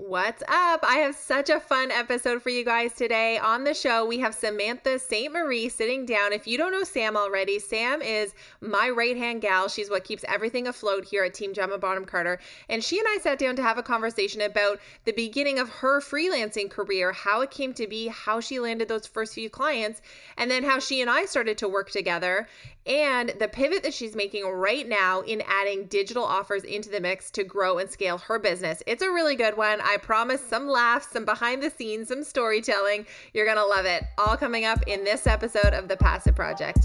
What's up? I have such a fun episode for you guys today. On the show, we have Samantha Ste Marie sitting down. If you don't know Sam already, Sam is my right-hand gal. She's what keeps everything afloat here at Team Gemma Bonham-Carter. And she and I sat down to have a conversation about the beginning of her freelancing career, how it came to be, how she landed those first few clients, and then how she and I started to work together, and the pivot that she's making right now in adding digital offers into the mix to grow and scale her business. It's a really good one. I promise some laughs, some behind the scenes, some storytelling. You're going to love it. All coming up in this episode of The Passive Project.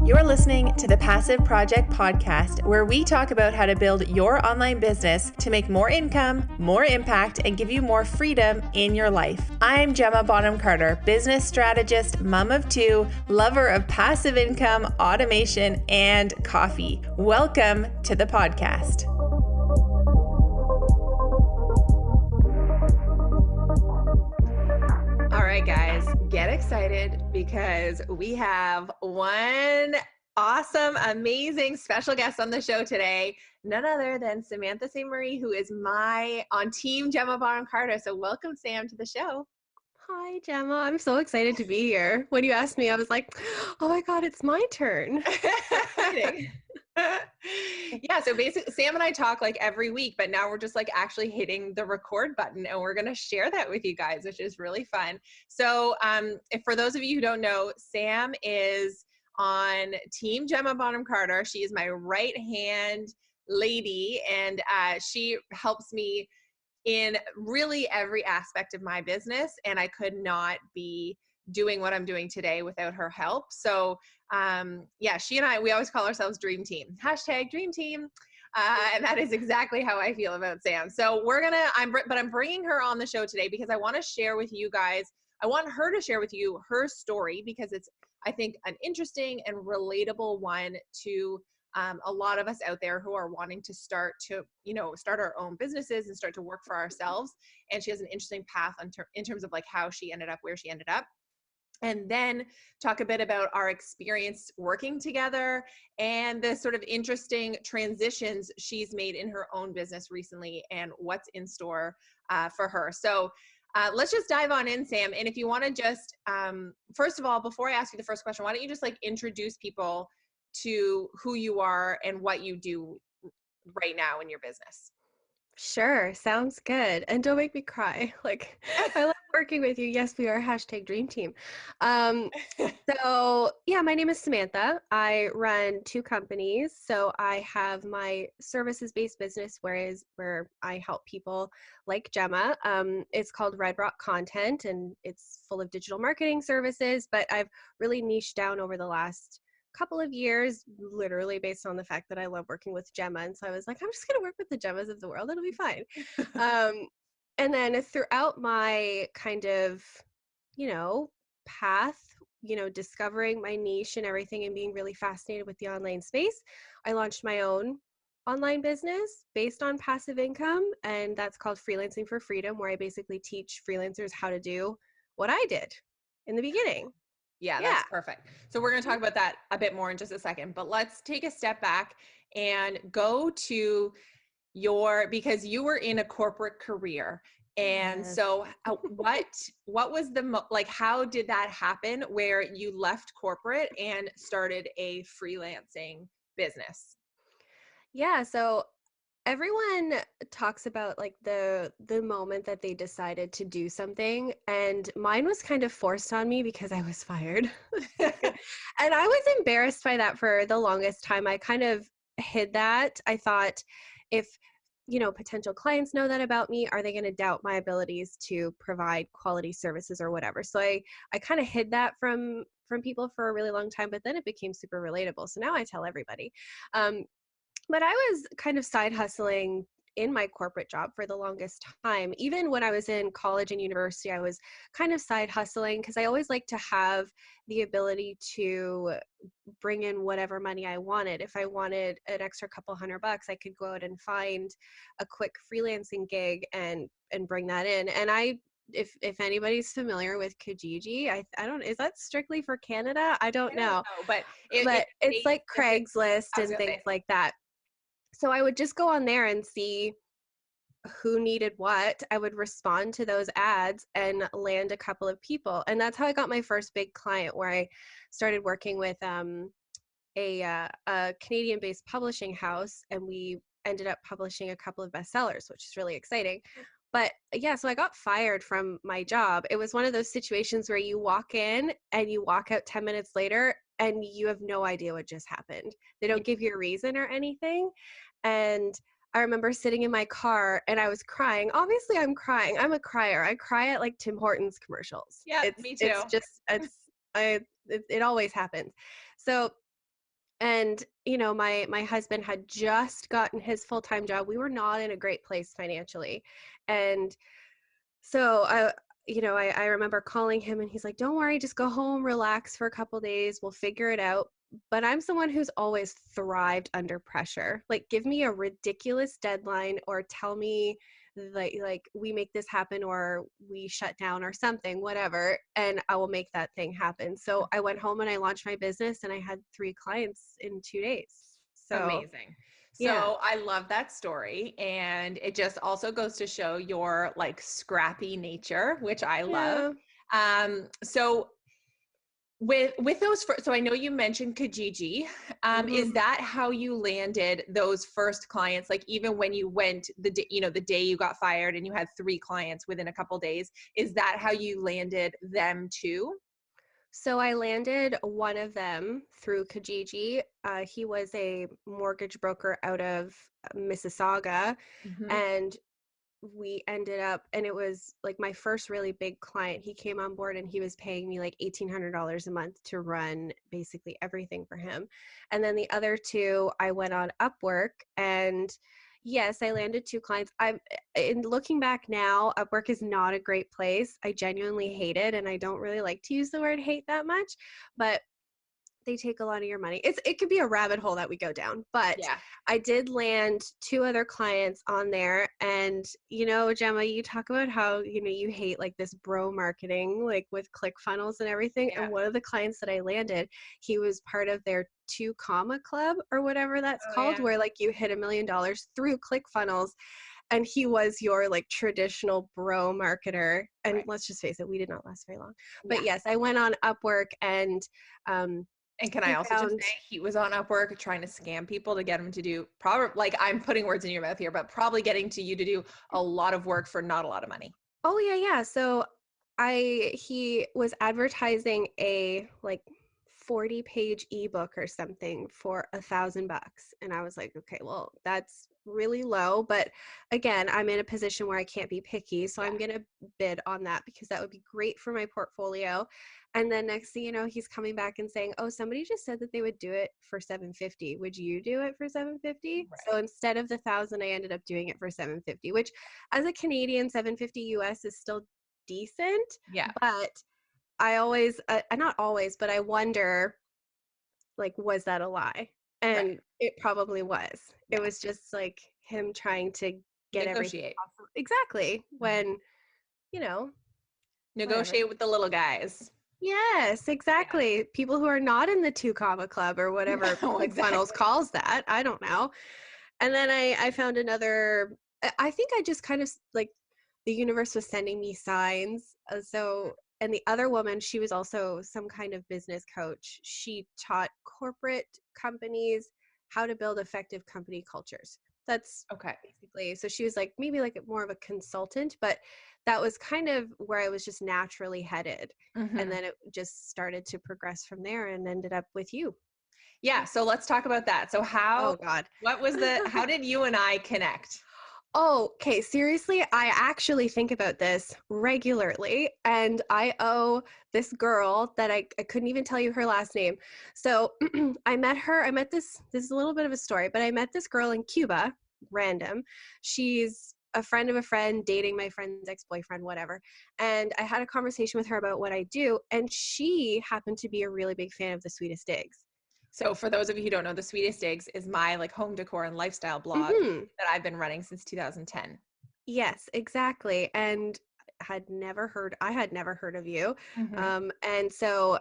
You're listening to the Passive Project podcast, where we talk about how to build your online business to make more income, more impact, and give you more freedom in your life. I'm Gemma Bonham-Carter, business strategist, mom of two, lover of passive income, automation, and coffee. Welcome to the podcast. All right, guys, get excited because we have one awesome, amazing special guest on the show today. None other than Samantha Ste Marie, who is on Team Gemma Bonham-Carter. So welcome, Sam, to the show. Hi, Gemma. I'm so excited to be here. When you asked me, I was like, oh my God, it's my turn. Exciting. Yeah, so basically Sam and I talk like every week, but now we're just like actually hitting the record button and we're going to share that with you guys, which is really fun. So if for those of you who don't know, Sam is on Team Gemma Bonham-Carter. She is my right hand lady, and she helps me in really every aspect of my business, and I could not be doing what I'm doing today without her help. So yeah, she and I, we always call ourselves Dream Team. Hashtag Dream Team. And that is exactly how I feel about Sam. So I'm bringing her on the show today because I want to share with you guys, I want her to share with you her story, because it's, I think, an interesting and relatable one to a lot of us out there who are wanting to start our own businesses and start to work for ourselves. And she has an interesting path in terms of like how she ended up where she ended up. And then talk a bit about our experience working together and the sort of interesting transitions she's made in her own business recently and what's in store for her. So let's just dive on in, Sam. And if you want to just, first of all, before I ask you the first question, why don't you just like introduce people to who you are and what you do right now in your business? Sure. Sounds good. And don't make me cry. Like, I love working with you. Yes, we are hashtag Dream Team. So yeah, my name is Samantha. I run two companies. So I have my services-based business, where I help people like Gemma. It's called Red Rock Content, and it's full of digital marketing services, but I've really niched down over the last couple of years, literally based on the fact that I love working with Gemma. And so I was like, I'm just going to work with the Gemmas of the world. It'll be fine. And then throughout my kind of, path, discovering my niche and everything and being really fascinated with the online space, I launched my own online business based on passive income. And that's called Freelancing for Freedom, where I basically teach freelancers how to do what I did in the beginning. Yeah, that's perfect. So we're going to talk about that a bit more in just a second, but let's take a step back and go to because you were in a corporate career. And Yes. so what was how did that happen where you left corporate and started a freelancing business? Yeah, so everyone talks about like the moment that they decided to do something, and mine was kind of forced on me because I was fired. And I was embarrassed by that for the longest time. I kind of hid that. I thought, if potential clients know that about me, are they going to doubt my abilities to provide quality services or whatever? So I kind of hid that from people for a really long time, but then it became super relatable. So now I tell everybody. But I was kind of side hustling in my corporate job for the longest time. Even when I was in college and university, I was kind of side hustling because I always like to have the ability to bring in whatever money I wanted. If I wanted an extra couple $100, I could go out and find a quick freelancing gig and bring that in. And I if anybody's familiar with Kijiji, I don't, is that strictly for Canada? I don't I don't know. know, but But it's it's state like specific. Craigslist I was and gonna things say, like that. So I would just go on there and see who needed what. I would respond to those ads and land a couple of people. And that's how I got my first big client, where I started working with a Canadian-based publishing house, and we ended up publishing a couple of bestsellers, which is really exciting. But yeah, so I got fired from my job. It was one of those situations where you walk in and you walk out 10 minutes later and you have no idea what just happened. They yeah, don't give you a reason or anything. And I remember sitting in my car and I was crying. Obviously, I'm crying. I'm a crier. I cry at like Tim Hortons commercials. yeah, It's me too. it's just it always happens. So, and my husband had just gotten his full-time job. We were not in a great place financially. And so I remember calling him and he's like, don't worry, just go home, relax for a couple days, we'll figure it out. But I'm someone who's always thrived under pressure. Like, give me a ridiculous deadline or tell me like we make this happen or we shut down or something, whatever, and I will make that thing happen. So I went home and I launched my business and I had 3 clients in 2 days. So Amazing. yeah. So I love that story. And it just also goes to show your like scrappy nature, which I love. Yeah. So with those so I know you mentioned Kijiji. Is Mhm. that how you landed those first clients? Like even when you went the day, the day you got fired and you had 3 clients within a couple days, is that how you landed them too? So I landed one of them through Kijiji. He was a mortgage broker out of Mississauga, Hmm. and we ended up, and it was like my first really big client. He came on board and he was paying me like $1,800 a month to run basically everything for him. And then the other 2, I went on Upwork, and yes, I landed 2 clients. I'm in looking back now, Upwork is not a great place. I genuinely hate it, and I don't really like to use the word hate that much, but they take a lot of your money. It could be a rabbit hole that we go down, but Yeah. I did land 2 other clients on there. And Gemma, you talk about how you hate like this bro marketing, like with ClickFunnels and everything. Yeah. And one of the clients that I landed, he was part of their 2 comma club or whatever that's Oh called, yeah. where like you hit $1 million through ClickFunnels. And he was your like traditional bro marketer. And Right. let's just face it, we did not last very long. But Yeah. yes, I went on Upwork, and um, And can I I also just found, say he was on Upwork trying to scam people to get him to do probably, like I'm putting words in your mouth here, but probably getting to you to do a lot of work for not a lot of money. oh yeah, yeah. So he was advertising a like 40-page ebook or something for $1,000. And I was like, okay, well, that's really low. But again, I'm in a position where I can't be picky. So I'm Yeah. gonna bid on that because that would be great for my portfolio. And then next thing you know, he's coming back and saying, oh, somebody just said that they would do it for 750. Would you do it for 750? Right. So instead of the 1,000, I ended up doing it for 750, which as a Canadian, 750 US is still decent, Yeah. but I always, not always, but I wonder, like, was that a lie? Right. And it probably was. It Yeah. was just like him trying to get everything Negotiate. possible. Exactly. Mhm. When, you know, whatever. Negotiate with the little guys. Yes, Yeah. exactly. People who are not in the 2 comma club or whatever No, ClickFunnels exactly. calls that. I don't know. And then I found another. I think I just kind of like the universe was sending me signs. And the other woman, she was also some kind of business coach. She taught corporate companies how to build effective company cultures. That's Okay. basically, so she was like maybe like more of a consultant, but that was kind of where I was just naturally headed. And Hmm. then it just started to progress from there and ended up with you. Yeah. So let's talk about that. So Oh God. how did you and I connect? Oh, okay. Seriously, I actually think about this regularly, and I owe this girl that I couldn't even tell you her last name. So I met her. I met this is a little bit of a story, but I met this girl in Cuba, random. She's a friend of a friend, dating my friend's ex-boyfriend, whatever. And I had a conversation with her about what I do, and she happened to be a really big fan of the Sweetest Digs. So for those of you who don't know, the Sweetest Eggs is my like home decor and lifestyle blog Hmm. that I've been running since 2010. Yes, exactly. And I had never heard of you. Mhm. And so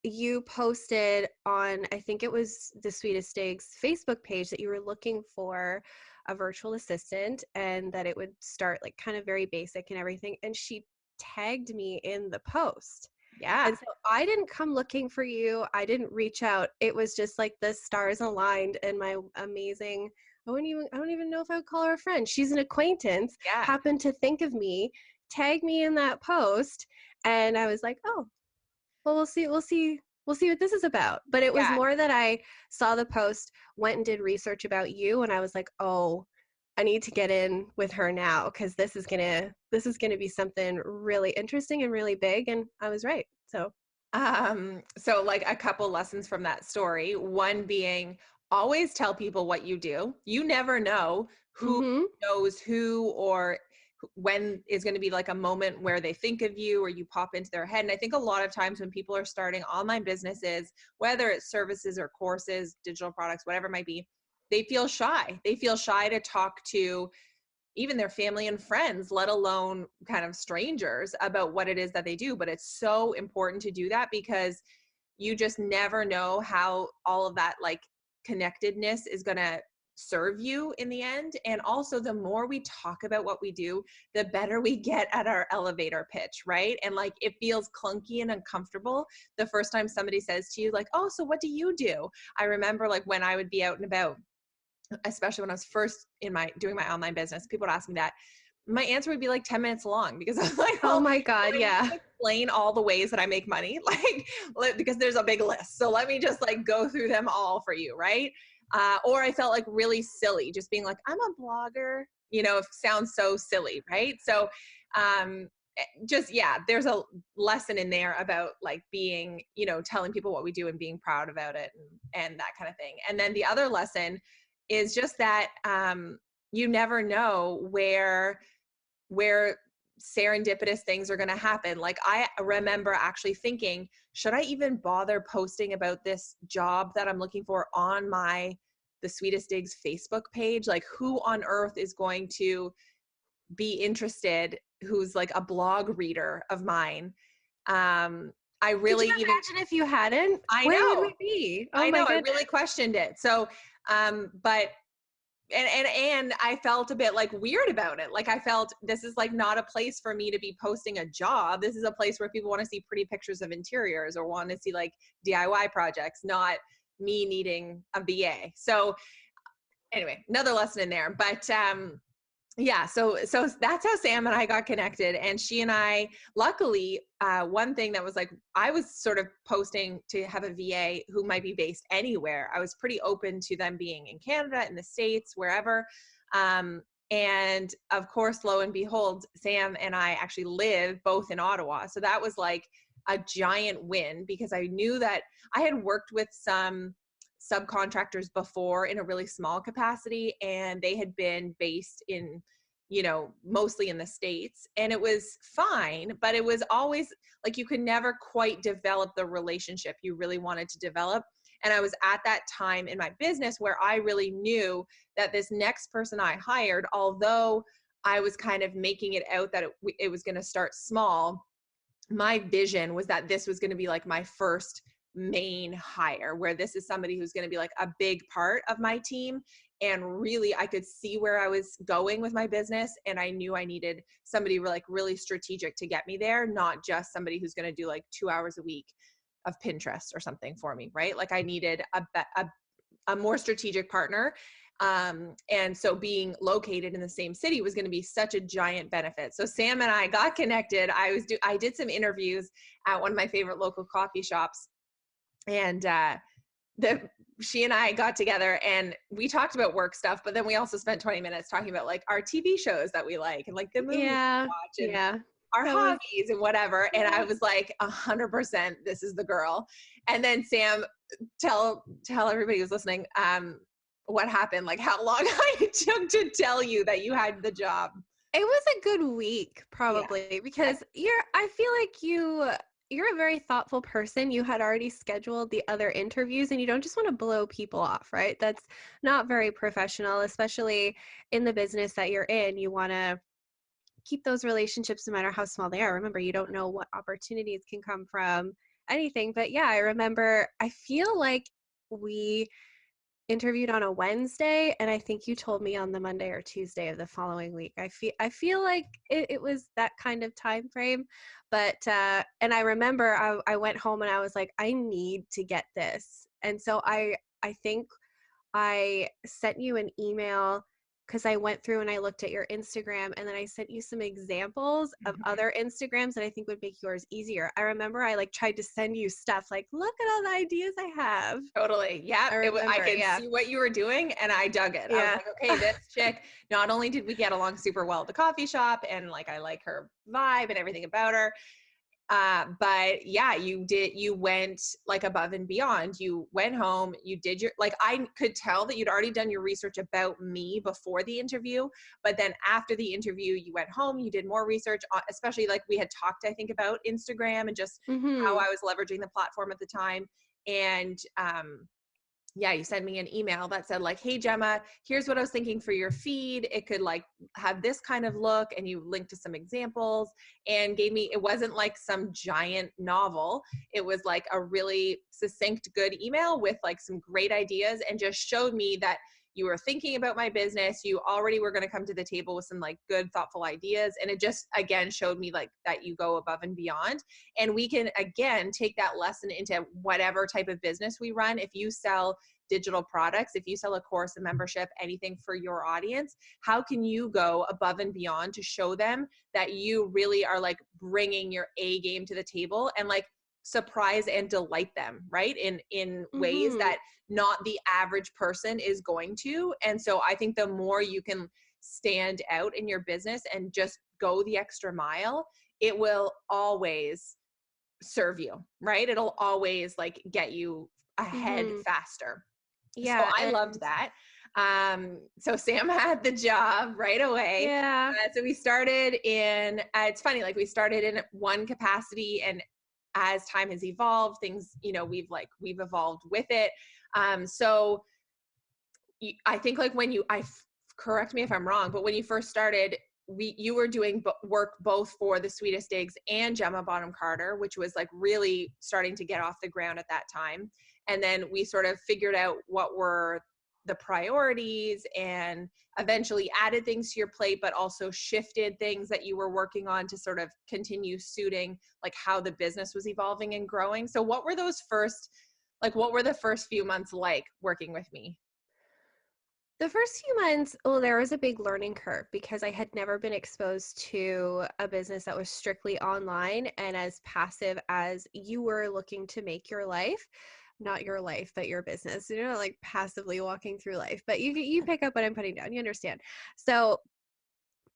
you posted on, I think it was the Sweetest Eggs Facebook page, that you were looking for a virtual assistant and that it would start like kind of very basic and everything. And she tagged me in the post. And Yeah. so I didn't come looking for you. I didn't reach out. It was just like the stars aligned, and my amazing, I don't even know if I would call her a friend. She's an acquaintance, Yeah. happened to think of me, tag me in that post, and I was like, "Oh, well, we'll see what this is about." But it was Yeah. more that I saw the post, went and did research about you, and I was like, "Oh, I need to get in with her now because this is gonna be something really interesting and really big." And I was right. So, So like a couple lessons from that story. One being always tell people what you do. You never know who mm-hmm. knows who or when is going to be like a moment where they think of you or you pop into their head. And I think a lot of times when people are starting online businesses, whether it's services or courses, digital products, whatever it might be, they feel shy. They feel shy to talk to even their family and friends, let alone kind of strangers, about what it is that they do. But it's so important to do that because you just never know how all of that like connectedness is going to serve you in the end. And also, the more we talk about what we do, the better we get at our elevator pitch, right? And like it feels clunky and uncomfortable the first time somebody says to you, like, "Oh, so what do you do?" I remember like when I would be out and about, especially when I was first in my doing my online business, people would ask me that. My answer would be like 10 minutes long because I was like, Oh well, my God, let me yeah. just explain all the ways that I make money, because there's a big list. So let me just like go through them all for you, right? Or I felt like really silly just being like, I'm a blogger, it sounds so silly, right? So just, yeah, there's a lesson in there about like being, telling people what we do and being proud about it and that kind of thing. And then the other lesson is just that you never know where serendipitous things are going to happen. Like I remember actually thinking, should I even bother posting about this job that I'm looking for on the Sweetest Digs Facebook page? Like who on earth is going to be interested, who's like a blog reader of mine? I Could you really even imagine if you hadn't? I Where would know, we be? Oh I my know, I goodness. really questioned it. So but and I felt a bit like weird about it. Like I felt this is like not a place for me to be posting a job. This is a place where people want to see pretty pictures of interiors or want to see like DIY projects, not me needing a VA. So anyway, another lesson in there. But yeah, so that's how Sam and I got connected. And she and I, luckily, one thing that was like, I was sort of posting to have a VA who might be based anywhere. I was pretty open to them being in Canada, in the States, wherever. And of course, lo and behold, Sam and I actually live both in Ottawa. So that was like a giant win because I knew that I had worked with some subcontractors before in a really small capacity, and they had been based in, mostly in the States, and it was fine, but it was always like you could never quite develop the relationship you really wanted to develop. And I was at that time in my business where I really knew that this next person I hired, although I was kind of making it out that it was going to start small, my vision was that this was going to be like my first main hire, where this is somebody who's going to be like a big part of my team. And really, I could see where I was going with my business. And I knew I needed somebody like really strategic to get me there, not just somebody who's going to do like 2 hours a week of Pinterest or something for me, right? Like I needed a more strategic partner. And so being located in the same city was going to be such a giant benefit. So Sam and I got connected. I did some interviews at one of my favorite local coffee shops, and she and I got together and we talked about work stuff, but then we also spent 20 minutes talking about like our TV shows that we like and like the movies we Yeah, watch and yeah. our That was hobbies and whatever. And I was like, 100%, this is the girl. And then Sam, tell everybody who's listening, what happened, like how long I took to tell you that you had the job. It was a good week, Yeah. probably, because I feel like you're a very thoughtful person. You had already scheduled the other interviews and you don't just want to blow people off, right? That's not very professional, especially in the business that you're in. You want to keep those relationships no matter how small they are. Remember, you don't know what opportunities can come from anything. But yeah, I remember, I feel like we interviewed on a Wednesday, and I think you told me on the Monday or Tuesday of the following week. I feel like it was that kind of time frame. But and I remember I went home and I was like, I need to get this. And so I think I sent you an email because I went through and I looked at your Instagram, and then I sent you some examples of Mhm. other Instagrams that I think would make yours easier. I remember I like tried to send you stuff like, look at all the ideas I have. Totally. Yep. I I remember, could yeah. see what you were doing and I dug it. I was Yeah. like, okay, this chick, not only did we get along super well at the coffee shop and like I like her vibe and everything about her, but yeah, you went like above and beyond. You went home, you did your, like, I could tell that you'd already done your research about me before the interview, but then after the interview, you went home, you did more research, especially like we had talked, I think, about Instagram and just how Mhm. I was leveraging the platform at the time. And, yeah, you sent me an email that said like, hey Gemma, here's what I was thinking for your feed. It could like have this kind of look, and you linked to some examples and gave me, it wasn't like some giant novel. It was like a really succinct, good email with like some great ideas, and just showed me that you were thinking about my business. You already were going to come to the table with some like good, thoughtful ideas. And it just, again, showed me like that you go above and beyond. And we can, again, take that lesson into whatever type of business we run. If you sell digital products, if you sell a course, a membership, anything for your audience, how can you go above and beyond to show them that you really are like bringing your A game to the table and like surprise and delight them, right? In ways Mhm. that not the average person is going to. And so I think the more you can stand out in your business and just go the extra mile, it will always serve you, right? It'll always like get you ahead Mhm. faster. So Yeah, I loved and that. So Sam had the job right away. yeah. So we started in, it's funny, like we started in one capacity, and as time has evolved, things, we've evolved with it. So I think like when correct me if I'm wrong, but when you first started, you were doing work both for the Sweetest Digs and Gemma Bonham-Carter, which was like really starting to get off the ground at that time. And then we sort of figured out what were the priorities and eventually added things to your plate, but also shifted things that you were working on to sort of continue suiting like how the business was evolving and growing. So what were the first few months like working with me? The first few months, well, there was a big learning curve because I had never been exposed to a business that was strictly online and as passive as you were looking to make your life. Not your life, but your business. You're not like passively walking through life, but you pick up what I'm putting down. You understand. So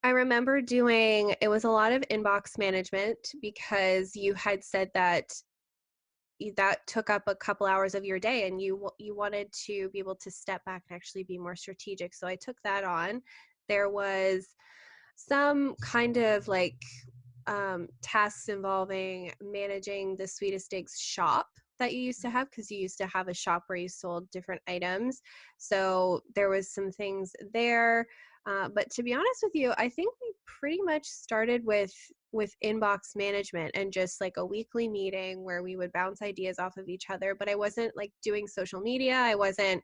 I remember doing, it was a lot of inbox management because you had said that that took up a couple hours of your day, and you wanted to be able to step back and actually be more strategic. So I took that on. There was some kind of like tasks involving managing the Sweetest Digs shop that you used to have, because you used to have a shop where you sold different items. So there was some things there. But to be honest with you, I think we pretty much started with inbox management and just like a weekly meeting where we would bounce ideas off of each other. But I wasn't like doing social media. I wasn't,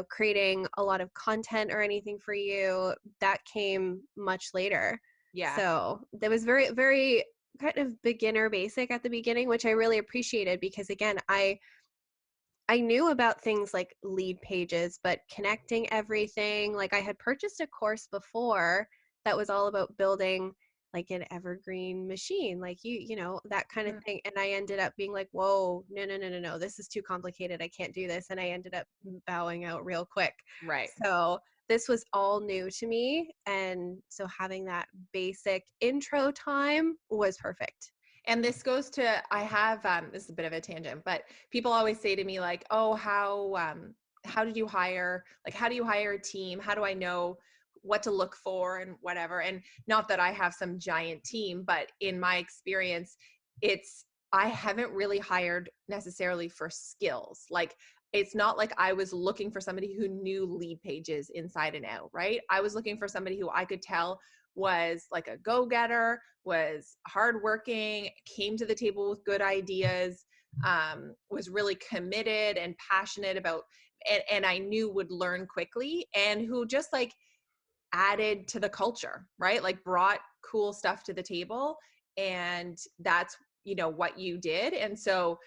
creating a lot of content or anything for you. That came much later. Yeah. So that was very, very kind of beginner basic at the beginning, which I really appreciated because again, I knew about things like lead pages, but connecting everything, like I had purchased a course before that was all about building like an evergreen machine, like that kind of Mhm. thing. And I ended up being like, whoa, no, no, no, no, no, this is too complicated. I can't do this. And I ended up bowing out real quick. Right. So this was all new to me. And so having that basic intro time was perfect. And this goes to, I have, this is a bit of a tangent, but people always say to me like, oh, how did you hire, like, how do you hire a team? How do I know what to look for and whatever? And not that I have some giant team, but in my experience, I haven't really hired necessarily for skills. Like, it's not like I was looking for somebody who knew lead pages inside and out, right? I was looking for somebody who I could tell was like a go-getter, was hardworking, came to the table with good ideas, was really committed and passionate about, and I knew would learn quickly, and who just like added to the culture, right? Like brought cool stuff to the table. And that's, what you did. And so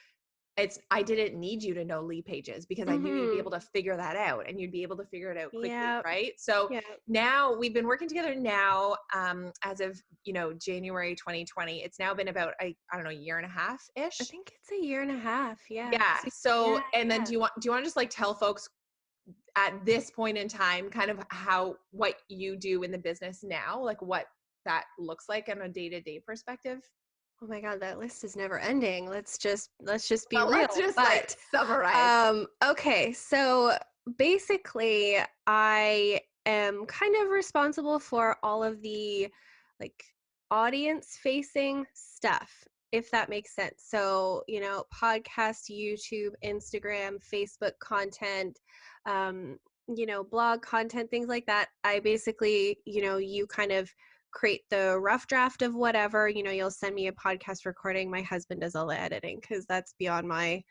I didn't need you to know Lee Pages because I knew you'd be Mm-hmm. able to figure that out, and you'd be able to figure it out quickly, Yeah. right? So Yeah. now we've been working together now, as of, January 2020. It's now been about, I don't know, a year and a half I ish. think it's a year and a half. Yeah. Yeah. So, Yeah. and then Yeah. do you want to just like tell folks at this point in time, kind of what you do in the business now, like what that looks like on a day-to-day perspective? Oh my God, that list is never ending. Let's just be Well, let's real. just like But summarize. okay, so basically I am kind of responsible for all of the like audience facing stuff, if that makes sense. So, podcast, YouTube, Instagram, Facebook content, blog content, things like that. I basically, you kind of create the rough draft of whatever, you'll send me a podcast recording. My husband does all the editing because that's beyond my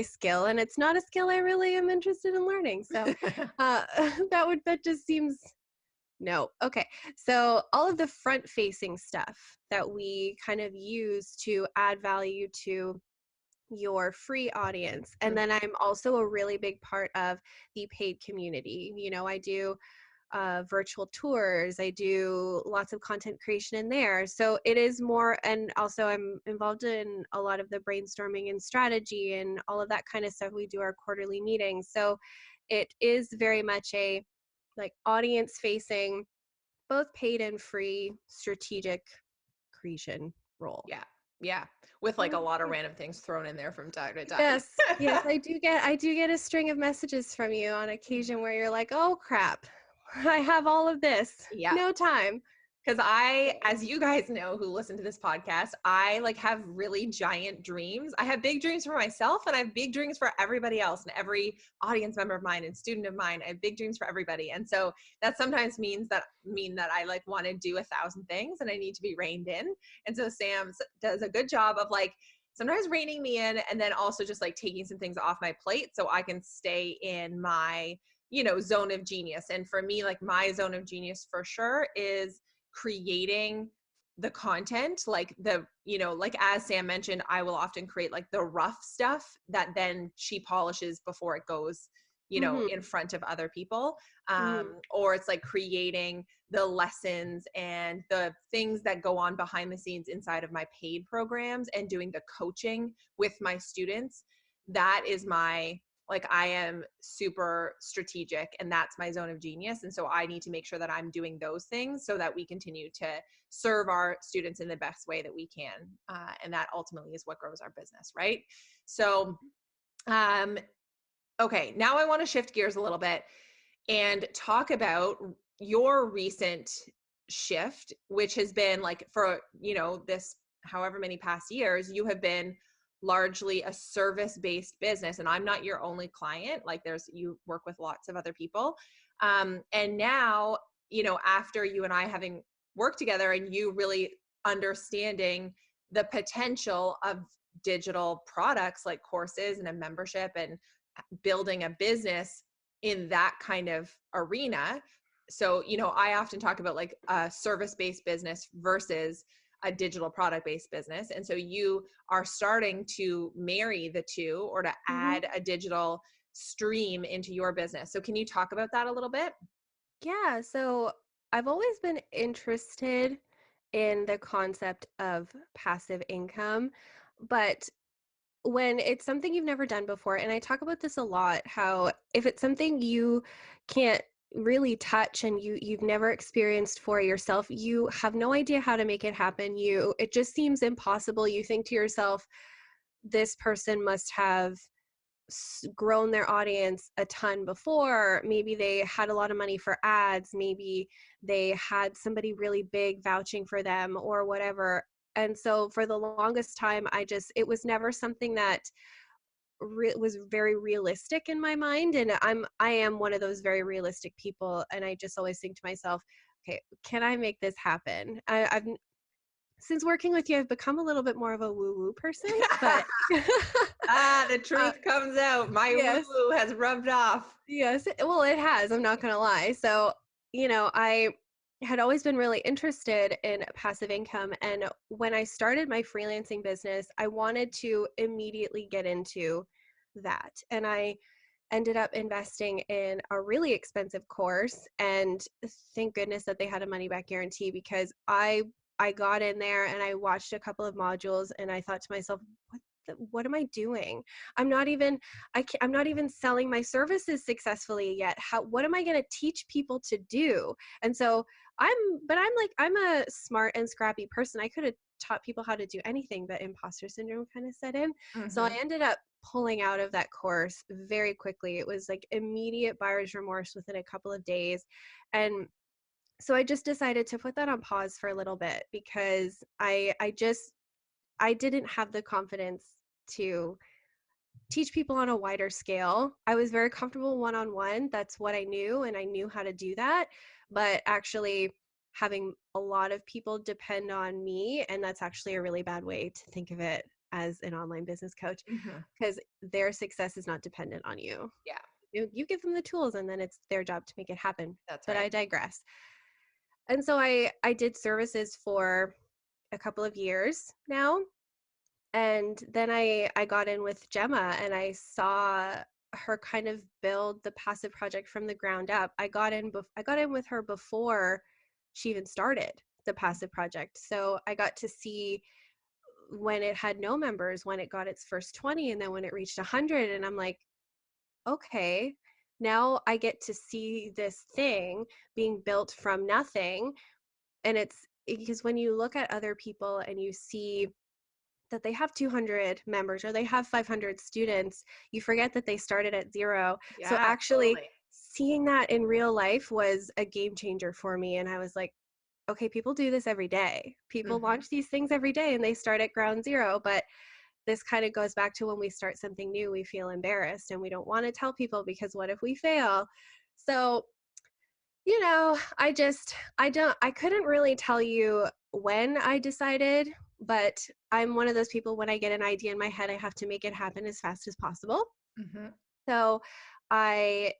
skill, and it's not a skill I really am interested in learning. So that just seems no. Okay. So all of the front facing stuff that we kind of use to add value to your free audience. And then I'm also a really big part of the paid community. I do virtual tours. I do lots of content creation in there. So it is more, and also I'm involved in a lot of the brainstorming and strategy and all of that kind of stuff. We do our quarterly meetings. So it is very much a like audience facing, both paid and free strategic creation role. Yeah. Yeah. With like a lot of random things thrown in there from time to time. Yes, yes, I do get a string of messages from you on occasion where you're like, "Oh crap. I have all of this. Yeah. No time." Because as you guys know who listen to this podcast, I like have really giant dreams. I have big dreams for myself, and I have big dreams for everybody else and every audience member of mine and student of mine. I have big dreams for everybody. And so that sometimes mean that I like want to do 1,000 things and I need to be reined in. And so Sam does a good job of like sometimes reining me in, and then also just like taking some things off my plate so I can stay in my, zone of genius. And for me, like my zone of genius for sure is creating the content, like like as Sam mentioned, I will often create like the rough stuff that then she polishes before it goes, Mhm. in front of other people. Mhm. Or it's like creating the lessons and the things that go on behind the scenes inside of my paid programs and doing the coaching with my students. That is my, like, I am super strategic, and that's my zone of genius. And so I need to make sure that I'm doing those things so that we continue to serve our students in the best way that we can. And that ultimately is what grows our business, right? So, um, okay, now I want to shift gears a little bit and talk about your recent shift, which has been like for, this however many past years, you have been largely a service-based business, and I'm not your only client. Like you work with lots of other people. And now, after you and I having worked together and you really understanding the potential of digital products like courses and a membership and building a business in that kind of arena. So, I often talk about like a service-based business versus a digital product-based business. And so you are starting to marry the two, or to Mhm. add a digital stream into your business. So can you talk about that a little bit? Yeah, so I've always been interested in the concept of passive income, but when it's something you've never done before, and I talk about this a lot, how if it's something you can't really touch and you've never experienced for yourself, you have no idea how to make it happen. It just seems impossible. You think to yourself, this person must have grown their audience a ton before. Maybe they had a lot of money for ads, maybe they had somebody really big vouching for them or whatever. And so for the longest time, it was never something that was very realistic in my mind. And I am one of those very realistic people, and I just always think to myself, okay, can I make this happen? I've since working with you, I've become a little bit more of a woo-woo person, but The uh, truth comes out. My yes, woo has rubbed off. yes. Well, it has. I'm not gonna lie. So, I had always been really interested in passive income, and when I started my freelancing business, I wanted to immediately get into that, and I ended up investing in a really expensive course, and thank goodness that they had a money back guarantee, because I got in there and I watched a couple of modules and I thought to myself, what am I doing? I'm not even I'm not even selling my services successfully yet. What am I going to teach people to do? And so I'm a smart and scrappy person. I could have taught people how to do anything, but imposter syndrome kind of set in. So I Mm-hmm. ended up pulling out of that course very quickly. It was like immediate buyer's remorse within a couple of days. And so I just decided to put that on pause for a little bit, because I didn't have the confidence to teach people on a wider scale. I was very comfortable one-on-one. That's what I knew, and I knew how to do that. But actually having a lot of people depend on me, and that's actually a really bad way to think of it as an online business coach, Mm-hmm. because their success is not dependent on you. Yeah, You give them the tools, and then it's their job to make it happen. that's But right. I digress. And so I did services for a couple of years now, and then I got in with Gemma, and I saw her kind of build the passive project from the ground up. I got in with her before she even started the passive project. So I got to see when it had no members, when it got its first 20, and then when it reached 100, and I'm like, okay, now I get to see this thing being built from nothing. And it's because when you look at other people and you see that they have 200 members or they have 500 students, you forget that they started at zero. So Yeah, actually totally. seeing that in real life was a game changer for me. And I was like, okay, people do this every day. People Mm-hmm. launch these things every day and they start at ground zero. But this kind of goes back to when we start something new, we feel embarrassed and we don't want to tell people, because what if we fail? So I couldn't really tell you when I decided, but I'm one of those people, when I get an idea in my head, I have to make it happen as fast as possible. Mm-hmm. So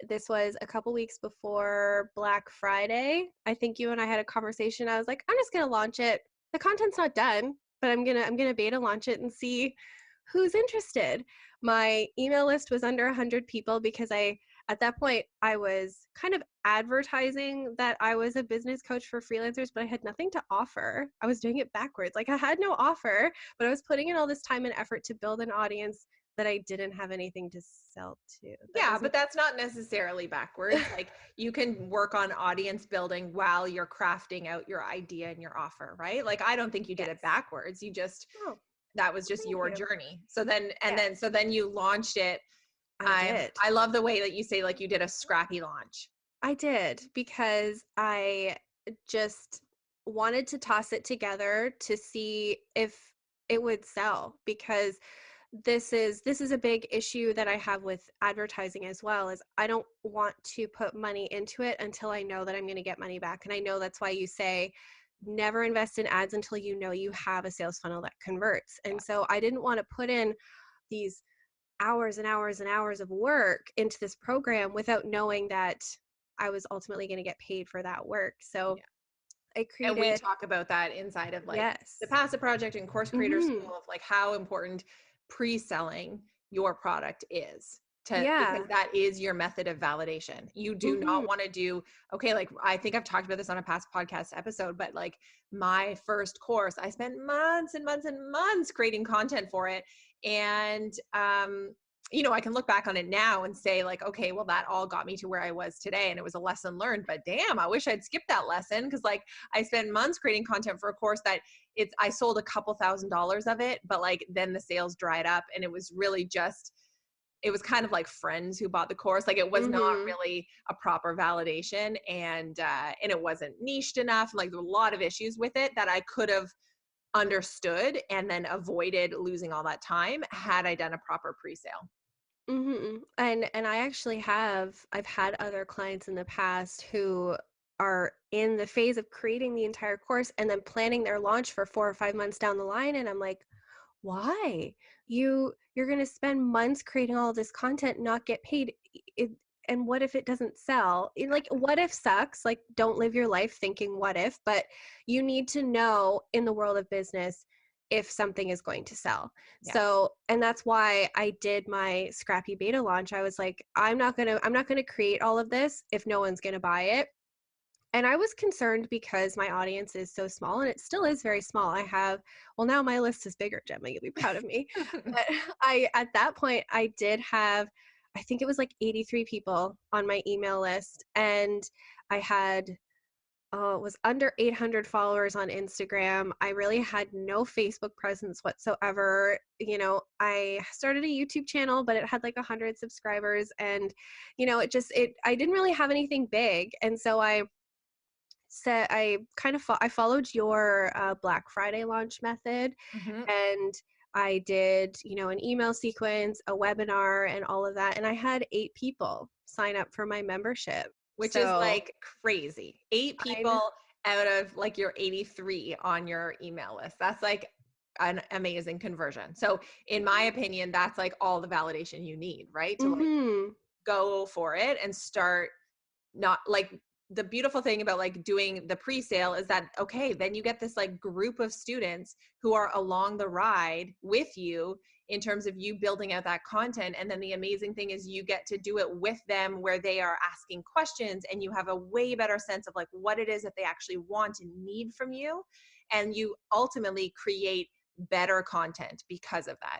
this was a couple weeks before Black Friday. I think you and I had a conversation. I was like, I'm just going to launch it. The content's not done, but I'm going to beta launch it and see who's interested. My email list was under 100 people, because at that point I was kind of advertising that I was a business coach for freelancers, but I had nothing to offer. I was doing it backwards. Like, I had no offer, but I was putting in all this time and effort to build an audience that I didn't have anything to sell to. That Yeah, wasn't but that's not necessarily backwards. Like you can work on audience building while you're crafting out your idea and your offer, right? Like I don't think you did it yes. backwards. You just Oh, that was just thank your you. journey. So then Yes, so then you launched it. I did. I love the way that you say like you did a scrappy launch. I did, because I just wanted to toss it together to see if it would sell, because this is a big issue that I have with advertising as well, is I don't want to put money into it until I know that I'm going to get money back. And I know that's why you say never invest in ads until you know you have a sales funnel that converts. Yeah. And so I didn't want to put in these hours and hours and hours of work into this program without knowing that I was ultimately going to get paid for that work. So Yeah. I And we created, talk about that inside of like the yes. passive project and course creator Hmm. school of like how important pre-selling your product is to because Yeah. that is your method of validation. You do Hmm. not want to do okay, like I think I've talked about this on a past podcast episode, but like my first course, I spent months and months and months creating content for it. And I can look back on it now and say like, okay, well that all got me to where I was today and it was a lesson learned, but damn, I wish I'd skipped that lesson because like I spent months creating content for a course that I sold a couple $1,000s of it, but like then the sales dried up and it was really just it was kind of like friends who bought the course. Like it was not Hmm. really a proper validation and it wasn't niched enough. Like there were a lot of issues with it that I could have understood and then avoided losing all that time had I done a proper pre-sale. Hmm. And I've had other clients in the past who are in the phase of creating the entire course and then planning their launch for 4 or 5 months down the line, and I'm like, why? You're going to spend months creating all this content, not get paid. It, and what if it doesn't sell? Like, what if sucks? Like, don't live your life thinking what if, but you need to know in the world of business if something is going to sell. Yeah. So, and that's why I did my scrappy beta launch. I was like, I'm not going to create all of this if no one's going to buy it. And I was concerned because my audience is so small, and it still is very small. I have, well, now my list is bigger, Gemma, you'll be proud of me. But at that point, I did have, I think it was like 83 people on my email list. And I had, it was under 800 followers on Instagram. I really had no Facebook presence whatsoever. I started a YouTube channel, but it had like 100 subscribers. And, I didn't really have anything big. And so I followed your Black Friday launch method, Mhm. and I did, an email sequence, a webinar, and all of that. And I had 8 people sign up for my membership. Which is So like crazy. 8 I, people out of like your 83 on your email list. That's like an amazing conversion. So in my opinion, that's like all the validation you need, right? To like mm-hmm, go for it and start. Not like, the beautiful thing about like doing the pre-sale is that, okay, then you get this like group of students who are along the ride with you in terms of you building out that content. And then the amazing thing is you get to do it with them, where they are asking questions and you have a way better sense of like what it is that they actually want and need from you. And you ultimately create better content because of that.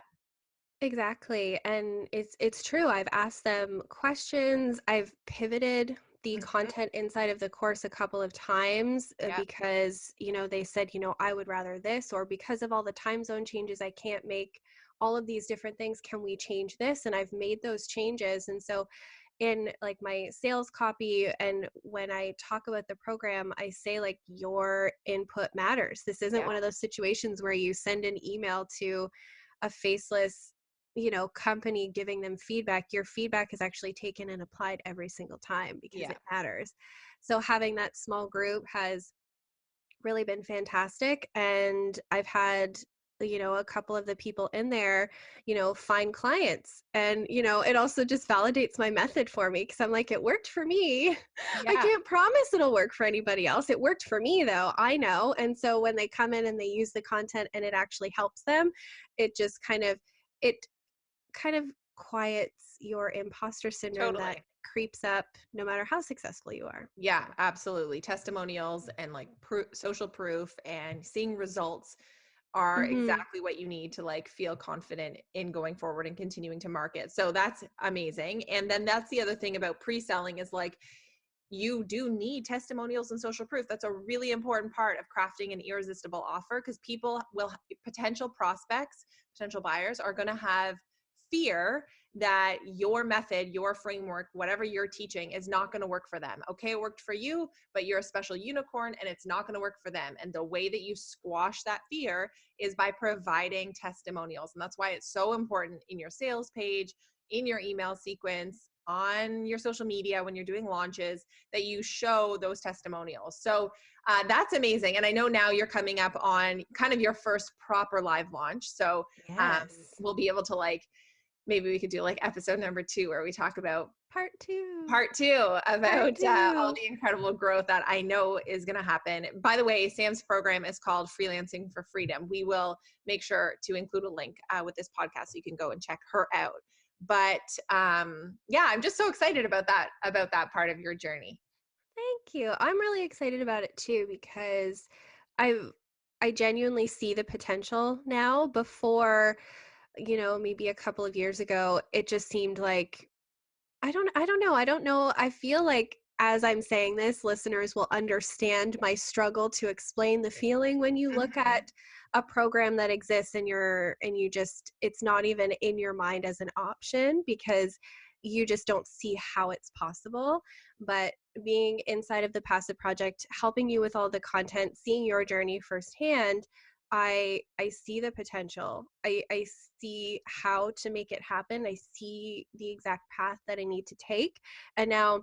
exactly. And it's true. I've asked them questions. I've pivoted the Mhm. content inside of the course a couple of times Yeah. because, they said, I would rather this, or because of all the time zone changes, I can't make all of these different things. Can we change this? And I've made those changes. And so in like my sales copy and when I talk about the program, I say like your input matters. This isn't Yeah. one of those situations where you send an email to a faceless company giving them feedback. Your feedback is actually taken and applied every single time because Yeah. it matters. So having that small group has really been fantastic. And I've had, a couple of the people in there, find clients. And, it also just validates my method for me because I'm like, it worked for me. I Yeah. can't promise it'll work for anybody else. It worked for me though. I know. And so when they come in and they use the content and it actually helps them, it just it kind of quiets your imposter syndrome that Totally. creeps up no matter how successful you are. Yeah, absolutely. Testimonials and like social proof and seeing results are Mm-hmm. exactly what you need to like feel confident in going forward and continuing to market. So that's amazing. And then that's the other thing about pre-selling is like, you do need testimonials and social proof. That's a really important part of crafting an irresistible offer, because people will, potential prospects, potential buyers are going to have fear that your method, your framework, whatever you're teaching is not going to work for them. Okay, it worked for you, but you're a special unicorn and it's not going to work for them. And the way that you squash that fear is by providing testimonials. And that's why it's so important in your sales page, in your email sequence, on your social media when you're doing launches, that you show those testimonials. So that's amazing. And I know now you're coming up on kind of your first proper live launch. So Yes. we'll be able to like, maybe we could do like episode number 2 where we talk about Part two. part 2 Part about all two. the incredible growth that I know is going to happen. By the way, Sam's program is called Freelancing for Freedom. We will make sure to include a link with this podcast so you can go and check her out. But yeah, I'm just so excited about that part of your journey. Thank you. I'm really excited about it too because I I genuinely see the potential now. Before, maybe a couple of years ago, it just seemed like I don't know. I don't know. I feel like as I'm saying this, listeners will understand my struggle to explain the feeling when you look Mhm. at a program that exists and you just it's not even in your mind as an option because you just don't see how it's possible. But being inside of the passive project, helping you with all the content, seeing your journey firsthand, I see the potential. I see how to make it happen. I see the exact path that I need to take. And now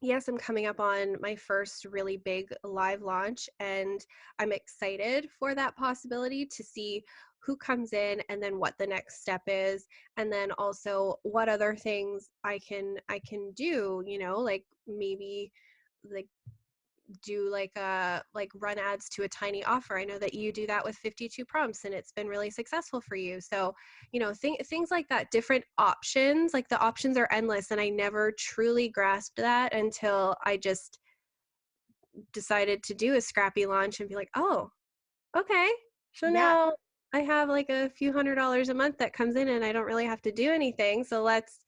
Yes, I'm coming up on my first really big live launch, and I'm excited for that possibility to see who comes in and then what the next step is, and then also what other things I can do, like maybe like do like run ads to a tiny offer. I know that you do that with 52 prompts and it's been really successful for you. So, things like that, different options, like the options are endless. And I never truly grasped that until I just decided to do a scrappy launch and be like, oh, okay. So Yeah. now I have like a few $100s a month that comes in and I don't really have to do anything. So let's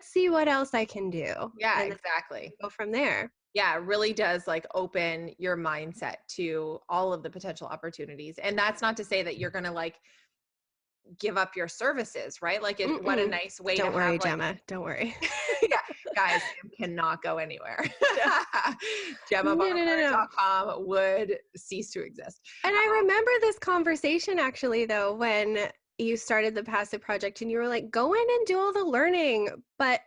see what else I can do. Yeah, And then exactly. go from there. Yeah, it really does like open your mindset to all of the potential opportunities. And that's not to say that you're going to like give up your services, right? Like what a Mm-mm. nice way to Don't have worry, like Gemma. Don't worry. yeah, guys, Sam cannot go anywhere. No, no, no, no. GemmaBonham-Carter.com would cease to exist. And I remember this conversation actually, though, when you started the passive project and you were like, go in and do all the learning. But,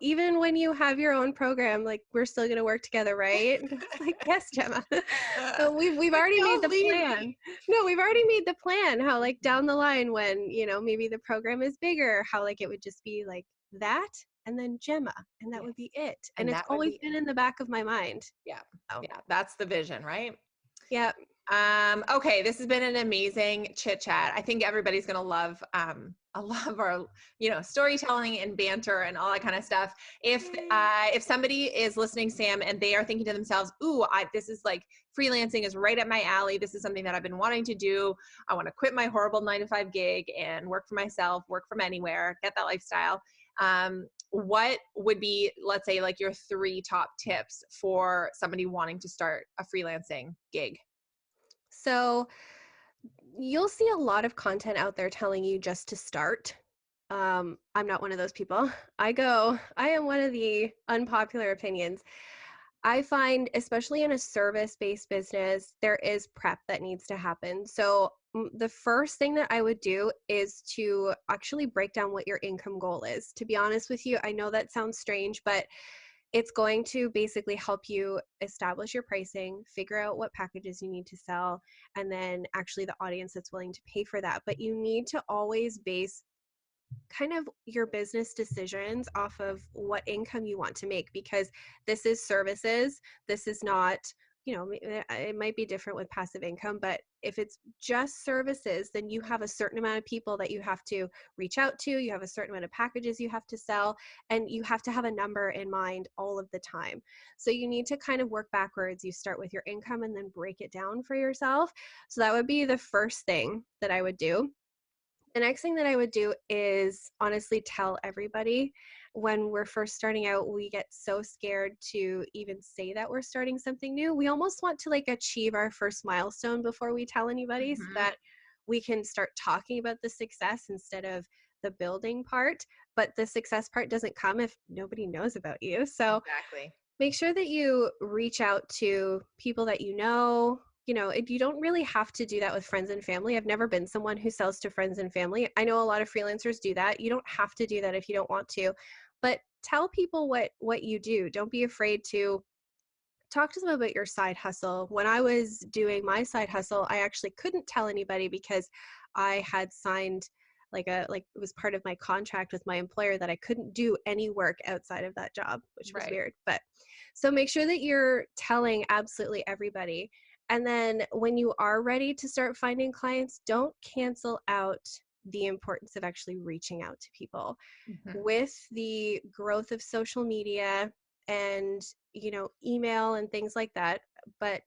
even when you have your own program, like we're still going to work together, right? And it's like, yes, Gemma. We've Like, already made don't the leave plan. me. No, we've already made the plan how like down the line when, maybe the program is bigger, how like it would just be like that and then Gemma and that would Yes. be it. And And it's that would always be been in the back of my mind. yeah. Oh, Yeah, that's the vision, right? yeah. Okay, this has been an amazing chit chat. I think everybody's gonna love I love our, storytelling and banter and all that kind of stuff. If somebody is listening, Sam, and they are thinking to themselves, ooh, this is like freelancing is right up my alley. This is something that I've been wanting to do. I want to quit my horrible 9 to 5 gig and work for myself, work from anywhere, get that lifestyle. What would be, let's say, like your 3 top tips for somebody wanting to start a freelancing gig? So you'll see a lot of content out there telling you just to start. I'm not one of those people. I am one of the unpopular opinions. I find, especially in a service based business, there is prep that needs to happen. So, the first thing that I would do is to actually break down what your income goal is. To be honest with you, I know that sounds strange, but it's going to basically help you establish your pricing, figure out what packages you need to sell, and then actually the audience that's willing to pay for that. But you need to always base kind of your business decisions off of what income you want to make, because this is services. This is not, it might be different with passive income, but if it's just services, then you have a certain amount of people that you have to reach out to. You have a certain amount of packages you have to sell, and you have to have a number in mind all of the time. So you need to kind of work backwards. You start with your income and then break it down for yourself. So that would be the first thing that I would do. The next thing that I would do is honestly tell everybody. When we're first starting out, we get so scared to even say that we're starting something new. We almost want to like achieve our first milestone before we tell anybody so Mhm. that we can start talking about the success instead of the building part. But the success part doesn't come if nobody knows about you. So Exactly. make sure that you reach out to people that you know. You don't really have to do that with friends and family. I've never been someone who sells to friends and family. I know a lot of freelancers do that. You don't have to do that if you don't want to, but tell people what you do. Don't be afraid to talk to them about your side hustle. When I was doing my side hustle, I actually couldn't tell anybody because I had signed like it was part of my contract with my employer that I couldn't do any work outside of that job, which was Right. weird. But so make sure that you're telling absolutely everybody. And then when you are ready to start finding clients, don't cancel out the importance of actually reaching out to people. Mhm. With the growth of social media and email and things like that, but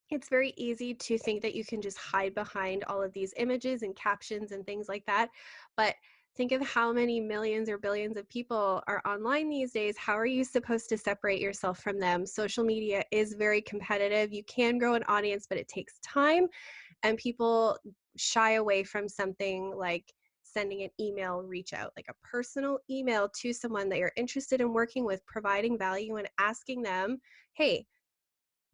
it's very easy to think that you can just hide behind all of these images and captions and things like that. But think of how many millions or billions of people are online these days. How are you supposed to separate yourself from them? Social media is very competitive. You can grow an audience, but it takes time, and people shy away from something like sending an email reach out, like a personal email to someone that you're interested in working with, providing value and asking them, hey,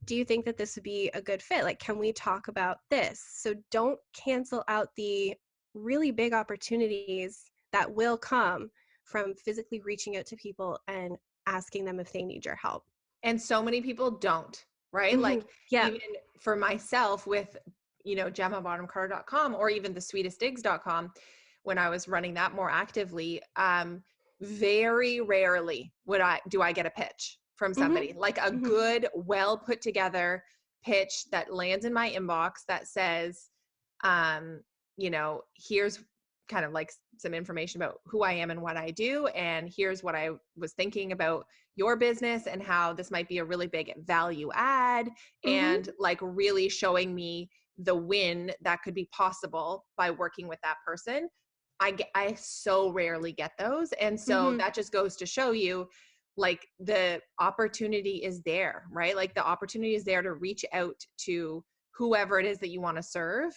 do you think that this would be a good fit? Like, can we talk about this? So don't cancel out the really big opportunities that will come from physically reaching out to people and asking them if they need your help. And so many people don't, right? Like Yeah. even for myself with, GemmaBonham-Carter.com or even the sweetestdigs.com, when I was running that more actively, very rarely do I get a pitch from hmm somebody, like a hmm good, well put together pitch that lands in my inbox that says, here's kind of like some information about who I am and what I do. And here's what I was thinking about your business and how this might be a really big value add, hmm and like really showing me the win that could be possible by working with that person. I so rarely get those. And so hmm that just goes to show you, like, the opportunity is there, right? Like the opportunity is there to reach out to whoever it is that you want to serve,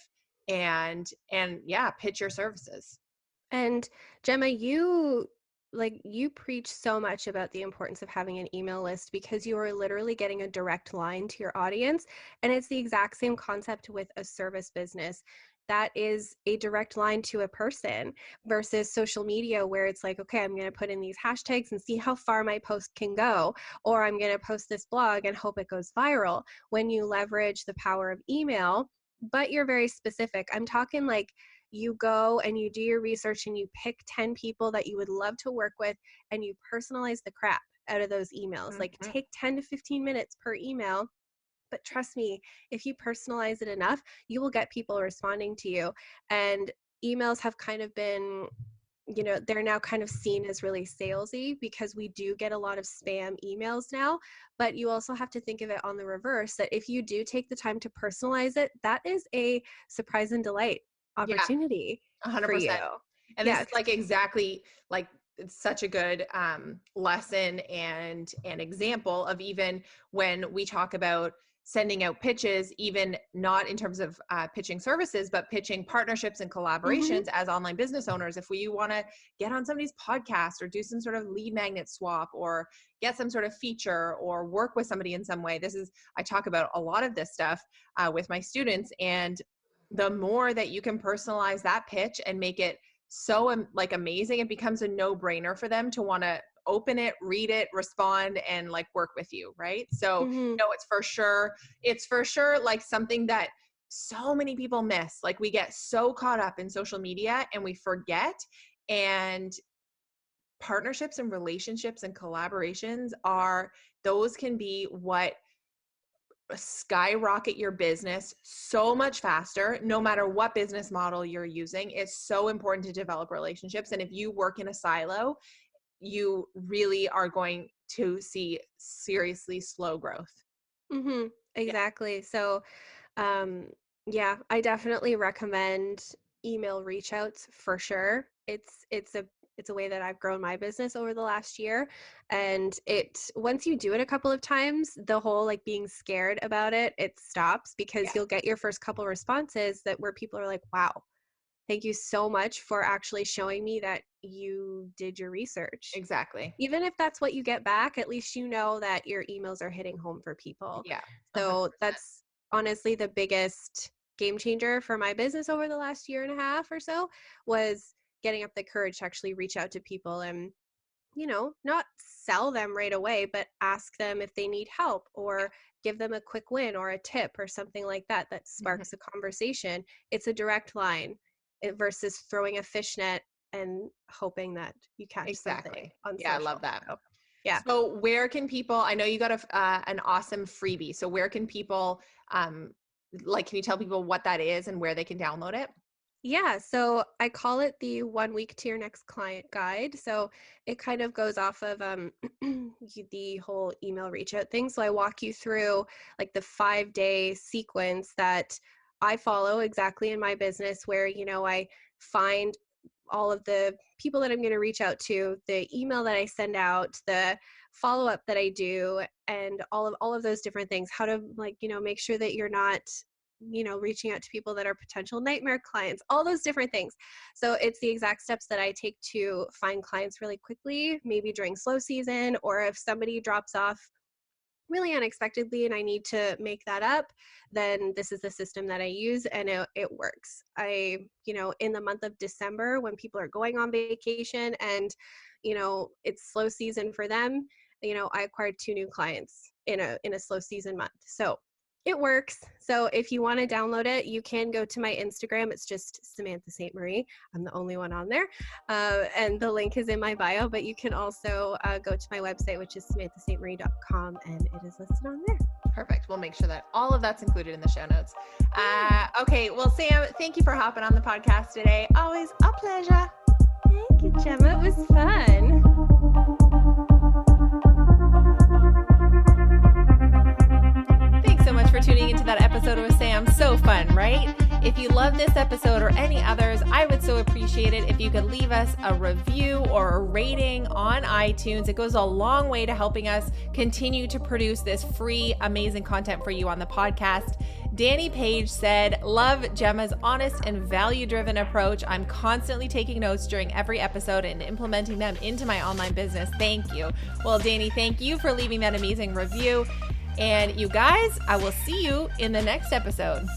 and yeah, pitch your services. And Gemma, you preach so much about the importance of having an email list because you are literally getting a direct line to your audience. And it's the exact same concept with a service business. That is a direct line to a person versus social media, where it's like, okay, I'm going to put in these hashtags and see how far my post can go, or I'm going to post this blog and hope it goes viral. When you leverage the power of email, but you're very specific, I'm talking like you go and you do your research and you pick 10 people that you would love to work with and you personalize the crap out of those emails. Like Mhm. take 10 to 15 minutes per email. But trust me, if you personalize it enough, you will get people responding to you. And emails have kind of been, they're now kind of seen as really salesy because we do get a lot of spam emails now. But you also have to think of it on the reverse, that if you do take the time to personalize it, that is a surprise and delight Yeah, opportunity for you. 100%. And this Yeah. is like exactly like, it's such a good lesson and an example of, even when we talk about sending out pitches, even not in terms of pitching services, but pitching partnerships and hmm collaborations as online business owners. If we want to get on somebody's podcast or do some sort of lead magnet swap or get some sort of feature or work with somebody in some way, I talk about a lot of this stuff with my students. And the more that you can personalize that pitch and make it so like amazing, it becomes a no-brainer for them to want to open it, read it, respond, and like work with you, right? So hmm no, it's for sure like something that so many people miss. Like we get so caught up in social media and we forget. And partnerships and relationships and collaborations are those can be what skyrocket your business so much faster, no matter what business model you're using. It's so important to develop relationships. And if you work in a silo, you really are going to see seriously slow growth. hmm Yeah. Exactly. So, um, yeah, I definitely recommend email reach outs for sure. It's a way that I've grown my business over the last year. And it once you do it a couple of times, the whole like being scared about it stops because Yeah. you'll get your first couple responses that where people are like, wow, thank you so much for actually showing me that you did your research. Exactly. Even if that's what you get back, at least you know that your emails are hitting home for people. Yeah. So 100%. that's honestly the biggest game changer for my business over the last year and a half or so, was getting up the courage to actually reach out to people and, not sell them right away, but ask them if they need help or give them a quick win or a tip or something like that that Mhm. sparks a conversation. It's a direct line versus throwing a fishnet and hoping that you catch something Exactly. on Yeah, I social. love that. So, yeah. So where can people, I know you got an awesome freebie. So where can people, um, like, can you tell people what that is and where they can download it? Yeah, so I call it the 1 week to your next client guide. So it kind of goes off of the whole email reach out thing. So I walk you through like the 5-day sequence that I follow exactly in my business, where, I find all of the people that I'm going to reach out to, the email that I send out, the follow up that I do, and all of those different things. How to, like, make sure that you're not, reaching out to people that are potential nightmare clients, all those different things. So it's the exact steps that I take to find clients really quickly, maybe during slow season, or if somebody drops off really unexpectedly and I need to make that up, then this is the system that I use and it works. In the month of December when people are going on vacation and, it's slow season for them, I acquired 2 new clients in a slow season month. So it works. So if you want to download it, you can go to my Instagram. It's just Samantha Ste Marie. I'm the only one on there. And the link is in my bio, but you can also go to my website, which is samanthastemarie.com, and it is listed on there. Perfect. We'll make sure that all of that's included in the show notes. Okay. Well, Sam, thank you for hopping on the podcast today. Always a pleasure. Thank you, Gemma. It was fun. So much for tuning into that episode with Sam. So fun, right? If you love this episode or any others, I would so appreciate it if you could leave us a review or a rating on iTunes. It goes a long way to helping us continue to produce this free, amazing content for you on the podcast. Danny Page said, love Gemma's honest and value-driven approach. I'm constantly taking notes during every episode and implementing them into my online business. Thank you. Well, Danny, thank you for leaving that amazing review. And you guys, I will see you in the next episode.